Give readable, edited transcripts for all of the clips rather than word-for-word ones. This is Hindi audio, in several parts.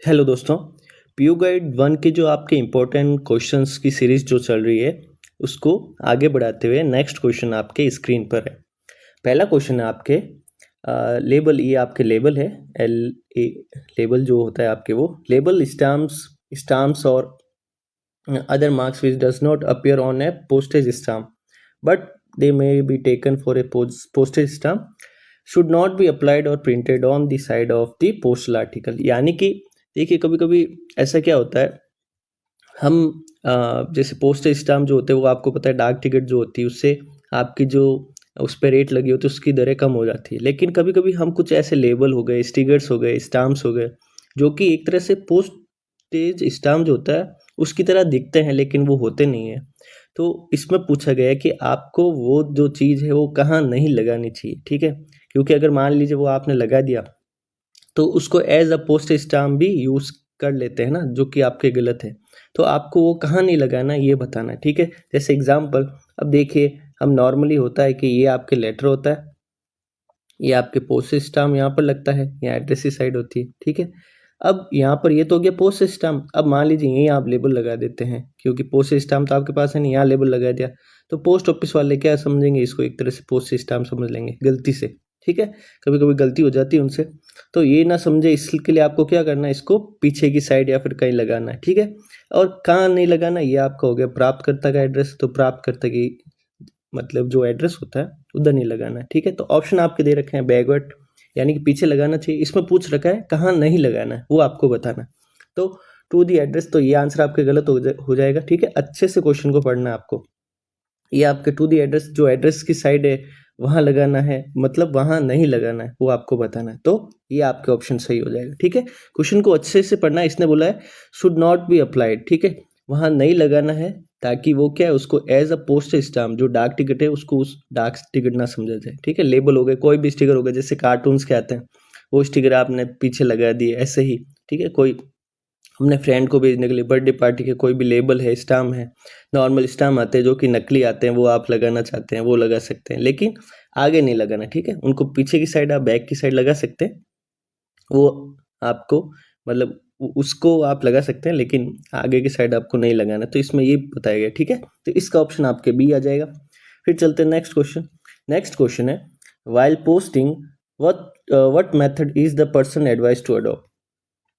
हेलो दोस्तों। पीयू गाइड वन के जो आपके इम्पोर्टेंट क्वेश्चंस की सीरीज जो चल रही है उसको आगे बढ़ाते हुए नेक्स्ट क्वेश्चन आपके स्क्रीन पर है। पहला क्वेश्चन है आपके लेबल, ये आपके लेबल है एल ए। लेबल जो होता है आपके वो लेबल स्टाम्प्स और other marks which does not appear on a postage stamp but they may be taken for a postage stamp should not be applied or printed on the side of the postal article। यानी कि देखिए, कभी कभी ऐसा क्या होता है, हम जैसे पोस्टेज स्टाम्प जो होते हैं वो आपको पता है, डाक टिकट जो होती है उससे आपकी जो उस पर रेट लगी होती है उसकी दरें कम हो जाती है। लेकिन कभी कभी हम कुछ ऐसे लेबल हो गए, स्टिकर्स हो गए, स्टाम्प्स हो गए जो कि एक तरह से पोस्टेज स्टाम्प जो होता है उसकी तरह दिखते हैं लेकिन वो होते नहीं है। तो इसमें पूछा गया है कि आपको वो जो चीज़ है वो कहाँ नहीं लगानी चाहिए, ठीक है। क्योंकि अगर मान लीजिए वो आपने लगा दिया तो उसको एज अ पोस्ट स्टाम्प भी यूज़ कर लेते हैं ना, जो कि आपके गलत है। तो आपको वो कहाँ नहीं लगाना ये बताना है, ठीक है। जैसे एग्जाम्पल, अब देखिए, हम नॉर्मली होता है कि ये आपके लेटर होता है, ये आपके पोस्ट स्टाम्प यहाँ पर लगता है, यहाँ एड्रेस की साइड होती है, ठीक है। अब यहाँ पर ये तो हो गया पोस्ट स्टाम्प। अब मान लीजिए यहीं आप लेबल लगा देते हैं, क्योंकि पोस्ट स्टाम्प तो आपके पास है नहीं, यहाँ लेबल लगा दिया तो पोस्ट ऑफिस वाले क्या समझेंगे, इसको एक तरह से पोस्ट स्टाम्प समझ लेंगे गलती से, ठीक है। कभी कभी गलती हो जाती है उनसे, तो ये ना समझे, इसके लिए आपको क्या करना है, इसको पीछे की साइड या फिर कहीं लगाना है, ठीक है। और कहाँ नहीं लगाना, ये आपका हो गया प्राप्तकर्ता का एड्रेस, तो प्राप्तकर्ता की मतलब जो एड्रेस होता है उधर नहीं लगाना है, ठीक है। तो ऑप्शन आपके दे रखे हैं बैकवर्ड, यानी कि पीछे लगाना चाहिए। इसमें पूछ रखा है कहाँ नहीं लगाना है, वो आपको बताना है। तो टू दी एड्रेस, तो ये आंसर आपके गलत हो जाएगा, ठीक है। अच्छे से क्वेश्चन को पढ़ना है आपको। ये आपके टू दी एड्रेस, जो एड्रेस की साइड है वहाँ लगाना है, मतलब वहाँ नहीं लगाना है, वो आपको बताना है। तो ये आपके ऑप्शन सही हो जाएगा, ठीक है। क्वेश्चन को अच्छे से पढ़ना है। इसने बोला है शुड नॉट बी अप्लाइड, ठीक है, वहाँ नहीं लगाना है, ताकि वो क्या है, उसको एज अ पोस्ट स्टाम्प, जो डाक टिकट है उसको उस डाक टिकट ना समझा जाए, ठीक है। लेबल हो गए, कोई भी स्टिकर हो गया, जैसे कार्टून्स के आते हैं वो स्टिकर आपने पीछे लगा दिए ऐसे ही, ठीक है। कोई हमने फ्रेंड को भेजने के लिए बर्थडे पार्टी के कोई भी लेबल है, स्टाम्प है, नॉर्मल स्टाम्प आते हैं जो कि नकली आते हैं, वो आप लगाना चाहते हैं वो लगा सकते हैं, लेकिन आगे नहीं लगाना, ठीक है। उनको पीछे की साइड, आप बैक की साइड लगा सकते हैं, वो आपको मतलब उसको आप लगा सकते हैं, लेकिन आगे की साइड आपको नहीं लगाना। तो इसमें ये बताया गया, ठीक है। तो इसका ऑप्शन आपके बी आ जाएगा। फिर चलते हैं नेक्स्ट क्वेश्चन। नेक्स्ट क्वेश्चन है while posting what method is the person advise to adopt.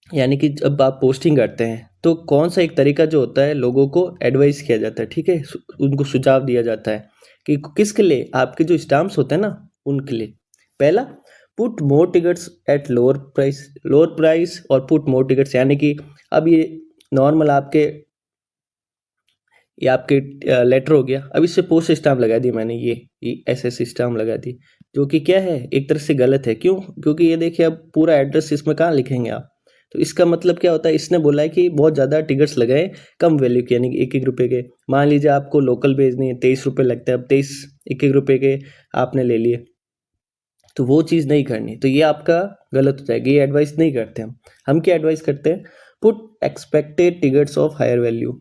यानी कि जब आप पोस्टिंग करते हैं तो कौन सा एक तरीका जो होता है लोगों को एडवाइस किया जाता है, ठीक है, उनको सुझाव दिया जाता है कि किसके लिए, आपके जो स्टाम्प्स होते हैं ना उनके लिए। पहला, put more tickets at lower price और पुट मोर टिकट्स, यानी कि अब ये नॉर्मल आपके, ये आपके लेटर हो गया, अब इससे पोस्ट स्टाम्प लगा दी मैंने, ये एस स्टाम्प लगा दी, जो कि क्या है, एक तरह से गलत है। क्यों? क्योंकि ये देखिए, अब पूरा एड्रेस इसमें कहाँ लिखेंगे आप। तो इसका मतलब क्या होता है, इसने बोला है कि बहुत ज़्यादा टिकट्स लगाए कम वैल्यू के, यानी कि 1-1 रुपये के। मान लीजिए आपको लोकल भेजनी है, 23 रुपये लगता है, अब 1-1 रुपये के आपने ले लिए, तो वो चीज़ नहीं करनी। तो ये आपका गलत हो जाएगा, ये एडवाइस नहीं करते हम क्या एडवाइस करते हैं, put expected tickets of higher value.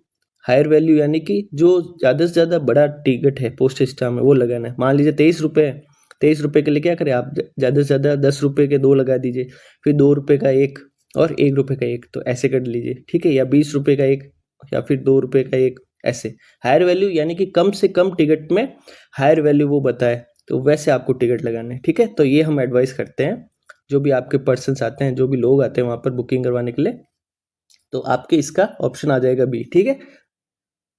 Higher value यानी कि जो ज़्यादा से ज़्यादा बड़ा टिकट है पोस्ट स्टाम्प में वो लगाना है। मान लीजिए 23 रुपये है, 23 रुपये के लिए क्या करें आप, ज़्यादा से ज़्यादा 10 रुपये के 2 लगा दीजिए, फिर 2 रुपये का एक और 1 रुपये का एक, तो ऐसे कर लीजिए, ठीक है। या 20 रुपये का एक, या फिर 2 रुपये का एक, ऐसे। हायर वैल्यू यानी कि कम से कम टिकट में हायर वैल्यू वो बताए, तो वैसे आपको टिकट लगाने हैं, ठीक है। तो ये हम एडवाइस करते हैं जो भी आपके पर्सन्स आते हैं, जो भी लोग आते हैं वहाँ पर बुकिंग करवाने के लिए। तो आपके इसका ऑप्शन आ जाएगा बी, ठीक है।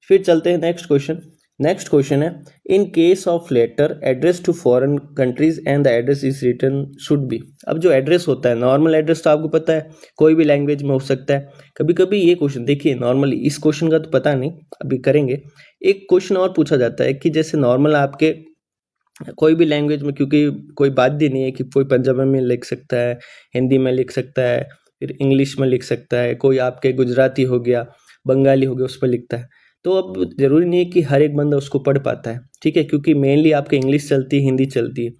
फिर चलते हैं नेक्स्ट क्वेश्चन। नेक्स्ट क्वेश्चन है in case of letter address to foreign countries and the address is written should be. अब जो एड्रेस होता है, नॉर्मल एड्रेस तो आपको पता है कोई भी लैंग्वेज में हो सकता है। कभी कभी ये क्वेश्चन देखिए, नॉर्मली इस क्वेश्चन का तो पता नहीं, अभी करेंगे। एक क्वेश्चन और पूछा जाता है कि जैसे नॉर्मल आपके कोई भी लैंग्वेज में, क्योंकि कोई बात ही नहीं है कि कोई पंजाबी में लिख सकता है, हिंदी में लिख सकता है, फिर इंग्लिश में लिख सकता है, कोई आपके गुजराती हो गया, बंगाली हो गया, उस पर लिखता है। तो अब ज़रूरी नहीं है कि हर एक बंदा उसको पढ़ पाता है, ठीक है, क्योंकि मेनली आपके इंग्लिश चलती है, हिंदी चलती है।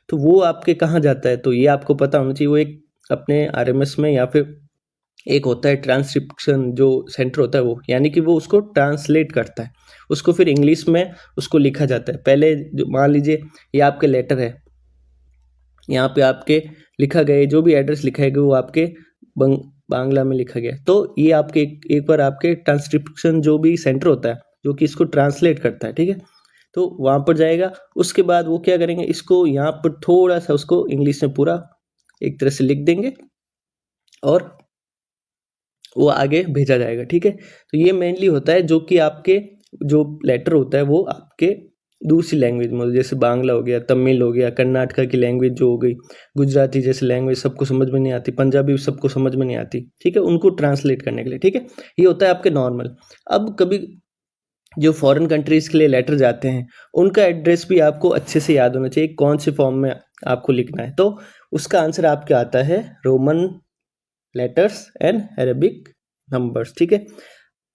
तो वो आपके कहाँ जाता है, तो ये आपको पता होना चाहिए। वो एक अपने आरएमएस में, या फिर एक होता है ट्रांसक्रिप्शन जो सेंटर होता है, वो यानी कि वो उसको ट्रांसलेट करता है, उसको फिर इंग्लिश में उसको लिखा जाता है। पहले जो मान लीजिए ये आपके लेटर है, यहाँ पे आपके लिखा गया जो भी एड्रेस लिखा है वो आपके बांग्ला में लिखा गया। तो ये आपके एक बार आपके ट्रांसक्रिप्शन जो भी सेंटर होता है जो कि इसको ट्रांसलेट करता है, ठीक है, तो वहाँ पर जाएगा। उसके बाद वो क्या करेंगे, इसको यहाँ पर थोड़ा सा उसको इंग्लिश में पूरा एक तरह से लिख देंगे और वो आगे भेजा जाएगा, ठीक है। तो ये मेनली होता है जो कि आपके जो लेटर होता है वो आपके दूसरी लैंग्वेज में, जैसे बांग्ला हो गया, तमिल हो गया, कर्नाटका की लैंग्वेज जो हो गई, गुजराती जैसे लैंग्वेज सबको समझ में नहीं आती, पंजाबी सबको समझ में नहीं आती, ठीक है, उनको ट्रांसलेट करने के लिए, ठीक है। ये होता है आपके नॉर्मल। अब कभी जो फॉरेन कंट्रीज के लिए लेटर जाते हैं उनका एड्रेस भी आपको अच्छे से याद होना चाहिए, कौन से फॉर्म में आपको लिखना है। तो उसका आंसर आपके आता है Roman letters and Arabic numbers, ठीक है।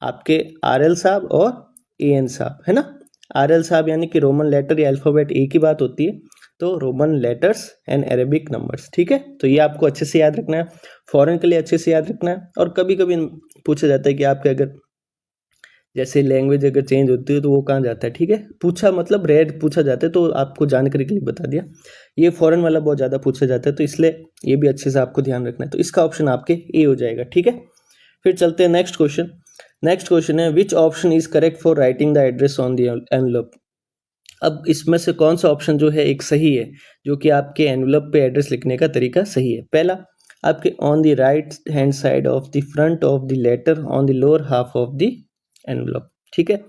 आपके RL साहब और AN साहब, है ना। RL साहब यानी कि रोमन लेटर या अल्फ़ाबेट एक ही बात होती है, तो Roman letters and Arabic numbers, ठीक है। तो ये आपको अच्छे से याद रखना है, फॉरेन के लिए अच्छे से याद रखना है। और कभी कभी पूछा जाता है कि आपके अगर जैसे लैंग्वेज अगर चेंज होती है तो वो कहाँ जाता है, ठीक है। पूछा मतलब रेयर पूछा जाता है, तो आपको जानकारी के लिए बता दिया। ये फॉरेन वाला बहुत ज़्यादा पूछा जाता है, तो इसलिए ये भी अच्छे से आपको ध्यान रखना है। तो इसका ऑप्शन आपके ए हो जाएगा, ठीक है। फिर चलते हैं नेक्स्ट क्वेश्चन। नेक्स्ट क्वेश्चन है which option is correct for writing the address on the envelope. अब इसमें से कौन सा ऑप्शन जो है एक सही है, जो कि आपके एनवलप पे एड्रेस लिखने का तरीका सही है। पहला, आपके on the right hand side of the front of the later on the lower half of the envelope, ठीक है।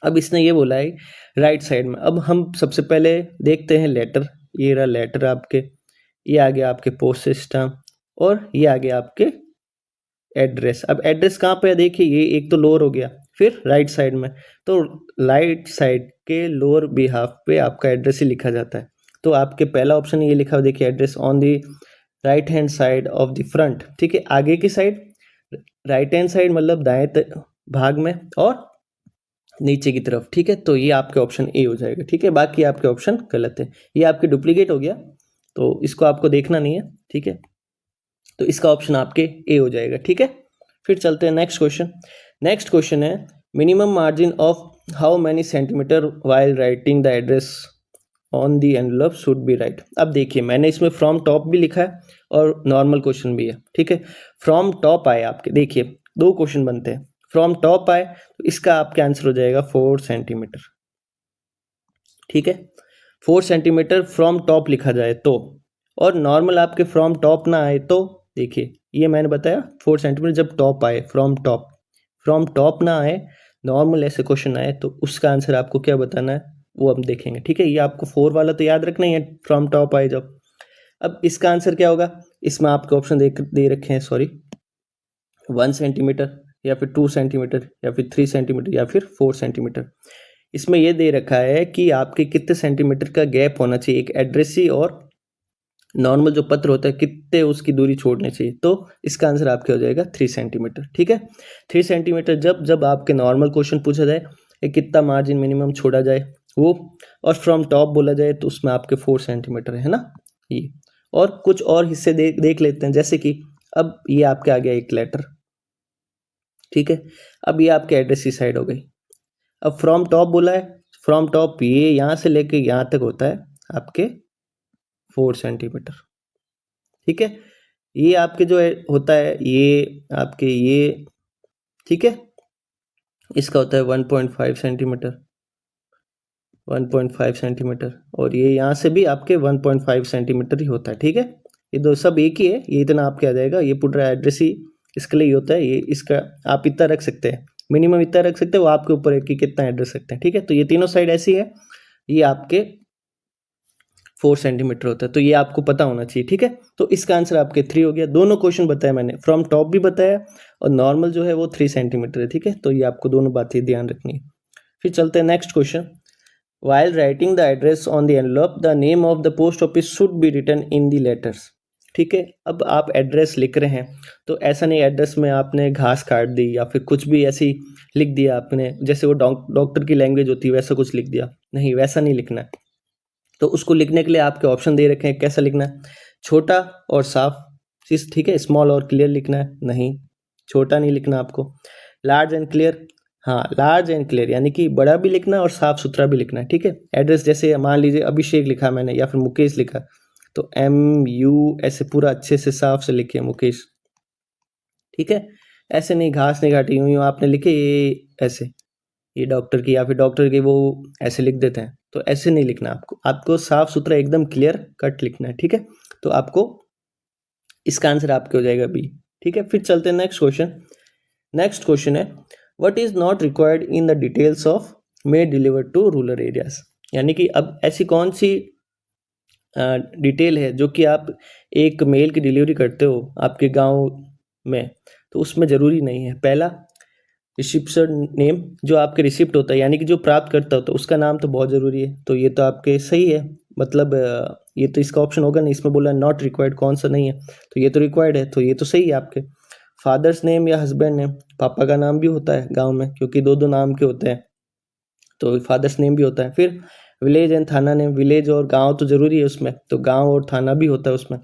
अब इसने ये बोला है राइट साइड में। अब हम सबसे पहले देखते हैं लेटर, ये रहा लेटर आपके, ये आ गया आपके पोस्ट स्टाम्प और ये आ गया आपके एड्रेस। अब एड्रेस कहाँ पे है, देखिए ये एक तो लोअर हो गया, फिर राइट साइड में, तो राइट साइड के लोअर बिहाफ पे आपका एड्रेस ही लिखा जाता है। तो आपके पहला ऑप्शन ये लिखा हुआ देखिए, address on the right hand side of the front, ठीक है, आगे की साइड, राइट हैंड साइड मतलब दाएं भाग में, और नीचे की तरफ, ठीक है। तो ये आपके ऑप्शन ए हो जाएगा, ठीक है। बाकी आपके ऑप्शन गलत है, ये आपके डुप्लीकेट हो गया, तो इसको आपको देखना नहीं है, ठीक है। तो इसका ऑप्शन आपके ए हो जाएगा, ठीक है। फिर चलते हैं नेक्स्ट क्वेश्चन। नेक्स्ट क्वेश्चन है minimum margin of how many centimetre while writing the address on the envelope should be right. अब देखिए मैंने इसमें फ्रॉम टॉप भी लिखा है और नॉर्मल क्वेश्चन भी है, ठीक है। फ्रॉम टॉप आए आपके, देखिए दो क्वेश्चन बनते हैं, फ्रॉम टॉप आए तो इसका आपका आंसर हो जाएगा 4 सेंटीमीटर, ठीक है। 4 सेंटीमीटर फ्रॉम टॉप लिखा जाए तो, और नॉर्मल आपके फ्रॉम टॉप ना आए तो देखिए ये मैंने बताया 4 सेंटीमीटर जब टॉप आए, फ्रॉम टॉप ना आए, नॉर्मल ऐसे क्वेश्चन आए तो उसका आंसर आपको क्या बताना है वो हम देखेंगे, ठीक है। ये आपको 4 वाला तो याद रखना ही है, फ्रॉम टॉप आए जब। अब इसका आंसर क्या होगा, इसमें आपके ऑप्शन दे रखे हैं, सॉरी, 1 सेंटीमीटर या फिर 2 सेंटीमीटर या फिर 3 सेंटीमीटर या फिर 4 सेंटीमीटर। इसमें यह दे रखा है कि आपके कितने सेंटीमीटर का गैप होना चाहिए एक एड्रेसी और नॉर्मल जो पत्र होता है, कितने उसकी दूरी छोड़नी चाहिए। तो इसका आंसर आपके हो जाएगा 3 सेंटीमीटर, ठीक है। 3 सेंटीमीटर जब आपके नॉर्मल क्वेश्चन पूछा जाए कितना मार्जिन मिनिमम छोड़ा जाए वो, और फ्रॉम टॉप बोला जाए तो उसमें आपके 4 सेंटीमीटर है ना ये। और कुछ और हिस्से देख लेते हैं, जैसे कि अब ये आपके आ गया एक लेटर, ठीक है। अब ये आपके एड्रेस की साइड हो गई। अब फ्रॉम टॉप बोला है, फ्रॉम टॉप ये यहाँ से लेके यहाँ तक होता है आपके 4 सेंटीमीटर, ठीक है। ये आपके जो है होता है ये आपके ये, ठीक है, इसका होता है 1.5 सेंटीमीटर, 1.5 सेंटीमीटर, और ये यहाँ से भी आपके 1.5 सेंटीमीटर ही होता है, ठीक है। ये दो सब एक ही है, ये इतना आपके आ जाएगा, ये पूरा एड्रेस ही इसके लिए होता है। ये इसका आप इतना रख सकते हैं, मिनिमम इतना रख सकते हैं, वो आपके ऊपर है कि कितना एड्रेस सकते हैं, ठीक है। तो ये तीनों साइड ऐसी है, ये आपके 4 सेंटीमीटर होता है, तो ये आपको पता होना चाहिए, ठीक है। तो इसका आंसर आपके 3 हो गया। दोनों क्वेश्चन बताया मैंने, फ्रॉम टॉप भी बताया और नॉर्मल जो है वो 3 सेंटीमीटर है, ठीक है। तो ये आपको दोनों बातें ध्यान रखनी है। फिर चलते हैं next question. While writing the address on the envelope, the name of the post office should be written in the letters, ठीक है। अब आप एड्रेस लिख रहे हैं तो ऐसा नहीं एड्रेस में आपने घास काट दी या फिर कुछ भी ऐसी लिख दिया आपने, जैसे वो डॉक्टर की लैंग्वेज होती है वैसा कुछ लिख दिया, नहीं वैसा नहीं लिखना है। तो उसको लिखने के लिए आपके ऑप्शन दे रखे हैं कैसा लिखना है, छोटा और साफ, ठीक है, स्मॉल और क्लियर लिखना है, नहीं छोटा नहीं लिखना आपको, लार्ज एंड क्लियर, हाँ लार्ज एंड क्लियर यानी कि बड़ा भी लिखना और साफ सुथरा भी लिखना है, ठीक है। एड्रेस जैसे मान लीजिए अभिषेक लिखा मैंने या फिर मुकेश लिखा, तो MU ऐसे पूरा अच्छे से साफ से लिखिए मुकेश, ठीक है, ऐसे नहीं घास नहीं काटी, यूं यूं आपने लिखे ये ऐसे, ये डॉक्टर की, या फिर डॉक्टर की वो ऐसे लिख देते हैं, तो ऐसे नहीं लिखना आपको, आपको साफ सुथरा एकदम क्लियर कट लिखना है। ठीक है, तो आपको इसका आंसर आपके हो जाएगा बी। ठीक है, फिर चलते हैं नेक्स्ट क्वेश्चन। नेक्स्ट क्वेश्चन है what is not required in the details of mail delivered to rural areas. यानी कि अब ऐसी कौन सी डिटेल है जो कि आप एक मेल की डिलीवरी करते हो आपके गांव में, तो उसमें ज़रूरी नहीं है। पहला, रिसिप्शन नेम, जो आपके रिसिप्ट होता है यानी कि जो प्राप्त करता होता है उसका नाम तो बहुत ज़रूरी है, तो ये तो आपके सही है। मतलब ये तो इसका ऑप्शन होगा नहीं, इसमें बोला नॉट रिक्वायर्ड, कौन सा नहीं है, तो ये तो रिक्वायर्ड है, तो ये तो सही है आपके। फादर्स नेम या हस्बैंड नेम, पापा का नाम भी होता है गांव में, क्योंकि दो दो नाम के होते हैं, तो फादर्स नेम भी होता है। फिर विलेज एंड थाना नेम, विलेज और गांव तो ज़रूरी है उसमें, तो गांव और थाना भी होता है उसमें।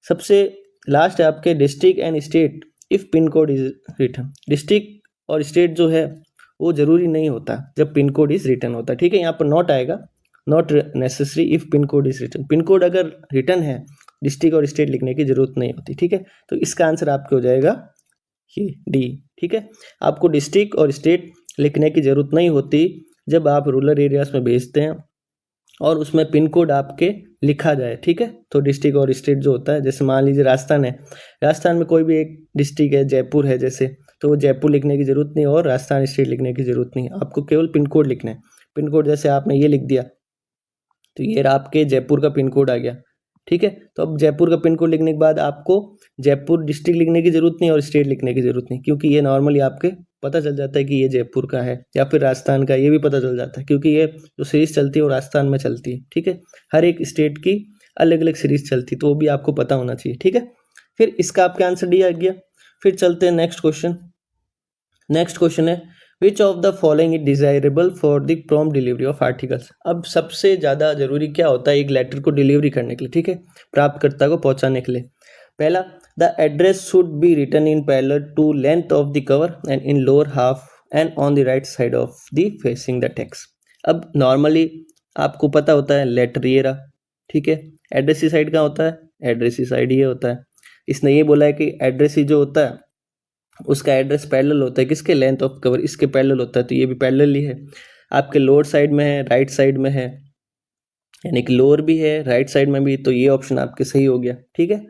सबसे लास्ट है आपके district and state if pin code is written. District और स्टेट जो है वो ज़रूरी नहीं होता जब पिन कोड इज रिटन होता है। ठीक है, यहाँ पर नॉट आएगा, not necessary if pin code is written. Pin code अगर रिटन है, डिस्ट्रिक्ट और स्टेट लिखने की ज़रूरत नहीं होती। ठीक है, तो इसका आंसर आपके हो जाएगा ये डी। ठीक है, आपको डिस्ट्रिक्ट और स्टेट लिखने की ज़रूरत नहीं होती जब आप रूरल एरियाज में भेजते हैं और उसमें पिन कोड आपके लिखा जाए। ठीक है, तो डिस्ट्रिक्ट और स्टेट जो होता है, जैसे मान लीजिए राजस्थान है, राजस्थान में कोई भी एक डिस्ट्रिक्ट है, जयपुर है जैसे, तो वो जयपुर लिखने की ज़रूरत नहीं और राजस्थान स्टेट लिखने की ज़रूरत नहीं, आपको केवल पिन कोड लिखना है। पिन कोड जैसे आपने ये लिख दिया, तो ये आपके जयपुर का पिन कोड आ गया। ठीक है, तो अब जयपुर का पिन कोड लिखने के बाद आपको जयपुर डिस्ट्रिक्ट लिखने की ज़रूरत नहीं और स्टेट लिखने की ज़रूरत नहीं, क्योंकि ये नॉर्मली आपके पता चल जाता है कि ये जयपुर का है या फिर राजस्थान का, ये भी पता चल जाता है, क्योंकि ये जो सीरीज़ चलती है वो राजस्थान में चलती है। ठीक है, हर एक स्टेट की अलग अलग सीरीज़ चलती है, तो वो भी आपको पता होना चाहिए। ठीक है, फिर इसका आपका आंसर डी आ गया। फिर चलते हैं नेक्स्ट क्वेश्चन। नेक्स्ट क्वेश्चन है which of the following is desirable for the prompt delivery of articles. अब सबसे ज़्यादा जरूरी क्या होता है एक लेटर को डिलीवरी करने के लिए, ठीक है, प्राप्तकर्ता को पहुंचाने के लिए। पहला, the address should be written in parallel to length of the cover and in lower half and on the right side of the facing the text. अब नॉर्मली आपको पता होता है लेटर ये रहा, ठीक है, एड्रेस की साइड कहाँ होता है, एड्रेस की साइड ये होता है। इसने ये बोला है कि एड्रेस ही जो होता है उसका एड्रेस पैरेलल होता है किसके, लेंथ ऑफ कवर इसके पैरेलल होता है, तो ये भी पैरेलल ही है। आपके लोअर साइड में है, राइट साइड में है, यानी कि लोअर भी है राइट साइड में भी, तो ये ऑप्शन आपके सही हो गया। ठीक है,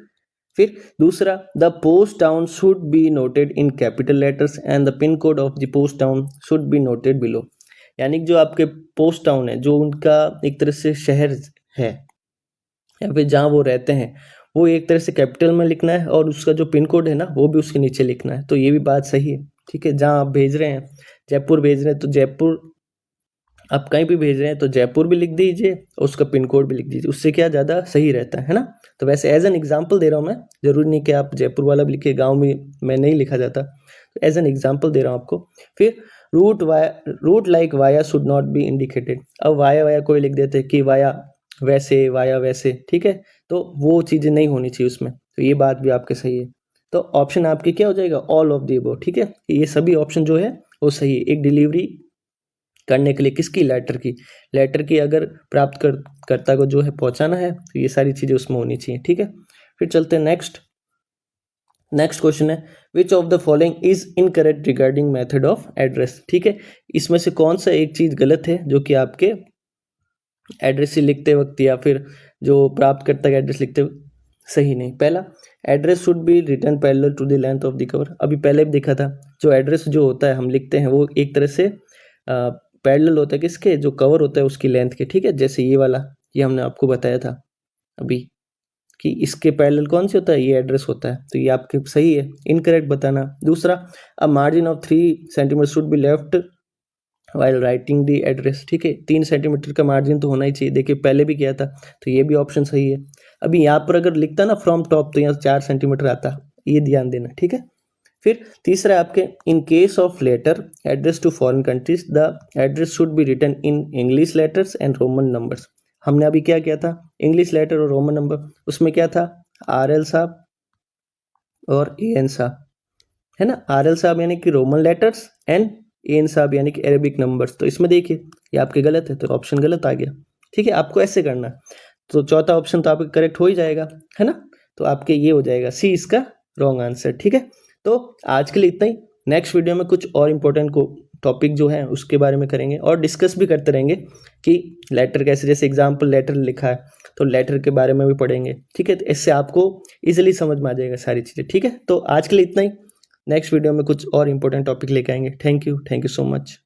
फिर दूसरा, the post town should be noted in capital letters and the pin code of the post town should be noted below. यानी कि जो आपके पोस्ट टाउन है, जो उनका एक तरह से शहर है या फिर जहाँ वो रहते हैं, वो एक तरह से कैपिटल में लिखना है और उसका जो पिन कोड है ना वो भी उसके नीचे लिखना है, तो ये भी बात सही है। ठीक है, जहाँ आप भेज रहे हैं, जयपुर भेज रहे हैं तो जयपुर, आप कहीं भी भेज रहे हैं तो जयपुर भी लिख दीजिए और उसका पिन कोड भी लिख दीजिए, उससे क्या ज़्यादा सही रहता है ना। तो वैसे एज एन एग्जाम्पल दे रहा हूँ मैं, ज़रूरी नहीं कि आप जयपुर वाला भी लिखिए, गाँव में नहीं लिखा जाता, तो एज एन एग्जाम्पल दे रहा हूँ आपको। फिर route like via should not be indicated. अब वाया वाया कोई लिख देते कि वाया वैसे, वाया वैसे, ठीक है, तो वो चीज़ें नहीं होनी चाहिए उसमें, तो ये बात भी आपके सही है। तो ऑप्शन आपके क्या हो जाएगा, ऑल ऑफ दी अबव। ठीक है, ये सभी ऑप्शन जो है वो सही है एक डिलीवरी करने के लिए, किसकी, लेटर की अगर प्राप्त कर्ता को जो है पहुंचाना है, तो ये सारी चीज़ें उसमें होनी चाहिए। ठीक है, फिर चलते हैं नेक्स्ट क्वेश्चन है which of the following is incorrect regarding method of address. ठीक है, इसमें से कौन सा एक चीज़ गलत है जो कि आपके एड्रेस ही लिखते वक्त या फिर जो प्राप्तकर्ता का एड्रेस लिखते वक्त सही नहीं। पहला, address should be written parallel to the length of the cover. अभी पहले भी देखा था, जो एड्रेस जो होता है हम लिखते हैं वो एक तरह से पैरेलल होता है किसके, जो कवर होता है उसकी लेंथ के। ठीक है, जैसे ये वाला, ये हमने आपको बताया था अभी कि इसके पैरेलल कौन से होता है, ये एड्रेस होता है, तो ये आपके सही है, इनकरेक्ट बताना। दूसरा, a margin of 3 centimetre should be left while writing the address. ठीक है, 3 सेंटीमीटर का मार्जिन तो होना ही चाहिए, देखिए पहले भी किया था, तो ये भी ऑप्शन सही है। अभी यहाँ पर अगर लिखता ना फ्रॉम टॉप, तो यहाँ 4 सेंटीमीटर आता, ये ध्यान देना। ठीक है, फिर तीसरा आपके in case of letter address to foreign countries the address should be written in English letters and Roman numbers. हमने अभी क्या किया था, इंग्लिश लेटर और रोमन नंबर, उसमें क्या था, RL साहब और AN साहब, है ना। RL साहब यानी कि रोमन लेटर्स एंड AN साहब यानी कि अरेबिक नंबर्स, तो इसमें देखिए ये आपके गलत है, तो ऑप्शन गलत आ गया। ठीक है, आपको ऐसे करना, तो चौथा ऑप्शन तो आपका करेक्ट हो ही जाएगा, है ना, तो आपके ये हो जाएगा सी इसका रॉन्ग आंसर। ठीक है, तो आज के लिए इतना ही। नेक्स्ट वीडियो में कुछ और इम्पोर्टेंट को टॉपिक जो है उसके बारे में करेंगे और डिस्कस भी करते रहेंगे कि लेटर कैसे, जैसे एग्जाम्पल लेटर लिखा है तो लेटर के बारे में भी पढ़ेंगे, ठीक है। तो इससे आपको इजीली समझ में आ जाएगा सारी चीज़ें, ठीक है। तो आज के लिए इतना ही। नेक्स्ट वीडियो में कुछ और इम्पोर्टेंट टॉपिक लेके आएंगे। Thank you so much.